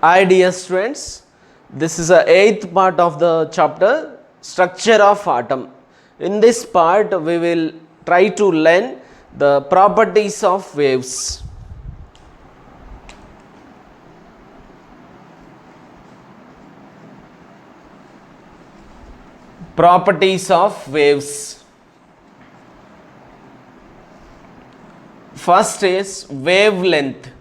Hi dear students, this is the 8th part of the chapter structure of atom. In this part we will try to learn the properties of waves. Properties of waves. First is wavelength.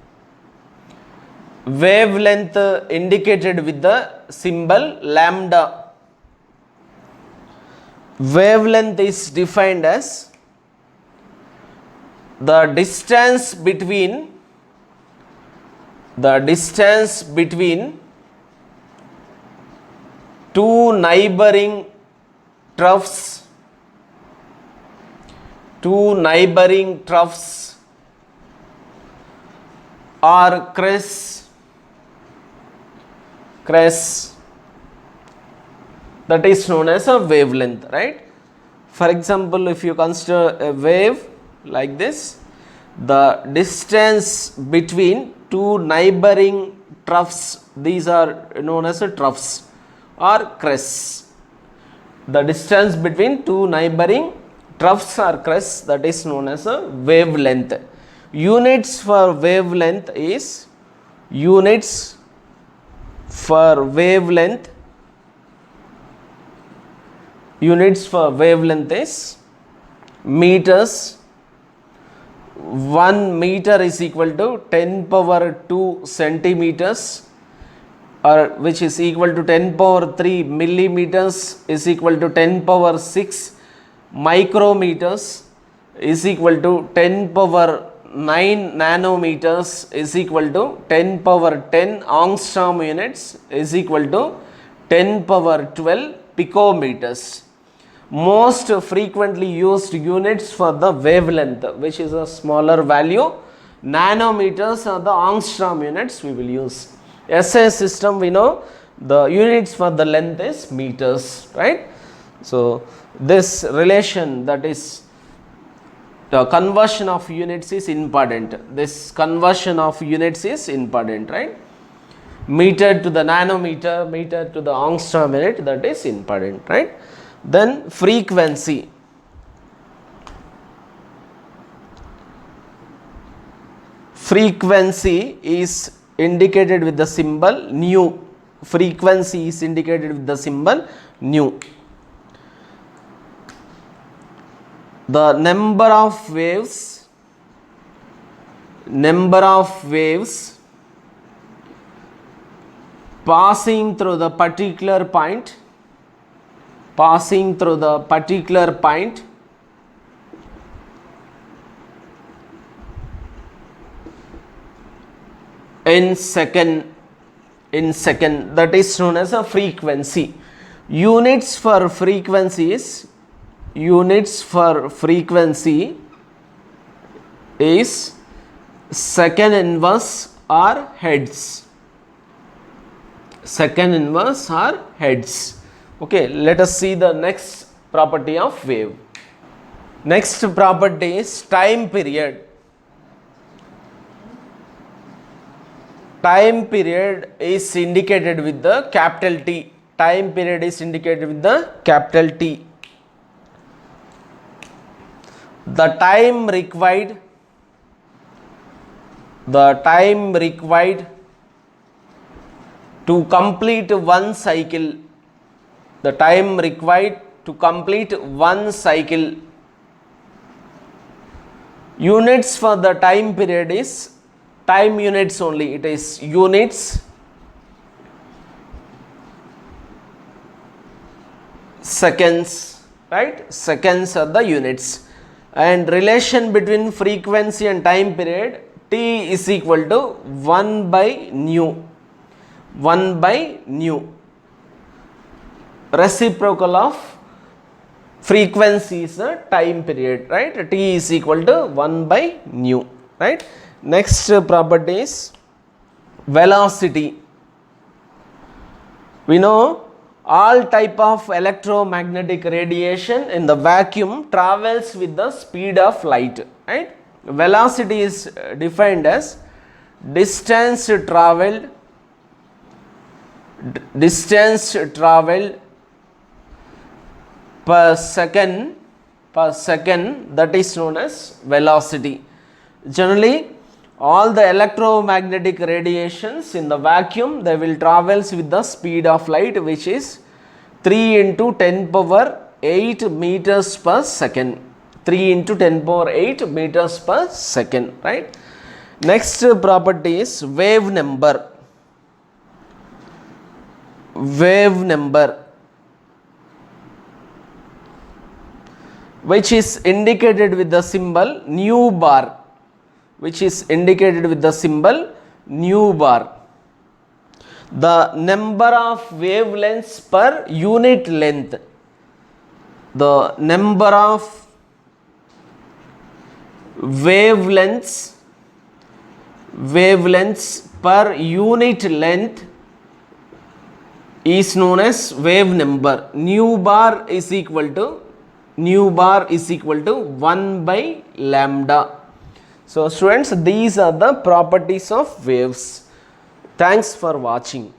Wavelength indicated with the symbol lambda. Wavelength is defined as the distance between two neighboring troughs or crests that is known as a wavelength, right? For example, if you consider a wave like this, the distance between two neighboring troughs, these are known as a troughs or crests. The distance between two neighboring troughs or crests, that is known as a wavelength. Units for wavelength is meters. 1 meter is equal to 10 power 2 centimeters, or which is equal to 10 power 3 millimeters is equal to 10 power 6 micrometers is equal to 10 power 9 nanometers is equal to 10 power 10 angstrom units is equal to 10 power 12 picometers. Most frequently used units for the wavelength, which is a smaller value. Nanometers are the angstrom units we will use. SI system, we know the units for the length is meters, right? So this relation, that is the conversion of units, is important. This conversion of units is important, right? Meter to the nanometer, meter to the angstrom unit, that is important, right? Then frequency. Frequency is indicated with the symbol nu. Frequency is indicated with the symbol nu. The number of waves passing through the particular point in second, that is known as a frequency. Units for frequency is second inverse or hertz. Okay, let us see the next property of wave. Next property is time period. Time period is indicated with the capital T. Time period is indicated with the capital T. The time required to complete one cycle. The time required to complete one cycle. Units for the time period is time units only. It is units. Seconds, right? Seconds are the units. And relation between frequency and time period, T is equal to 1 by nu. Reciprocal of frequency is the time period, right? T is equal to 1 by nu, right? Next property is velocity. We know all type of electromagnetic radiation in the vacuum travels with the speed of light, right? Velocity is defined as distance traveled distance traveled per second, that is known as velocity. Generally all the electromagnetic radiations in the vacuum, they will travels with the speed of light, which is 3 into 10 power 8 meters per second. 3 into 10 power 8 meters per second, right? Next property is wave number. Wave number, which is indicated with the symbol nu bar, which is indicated with the symbol nu bar. The number of wavelengths per unit length. The number of wavelengths per unit length is known as wave number. Nu bar is equal to 1 by lambda. So students, these are the properties of waves. Thanks for watching.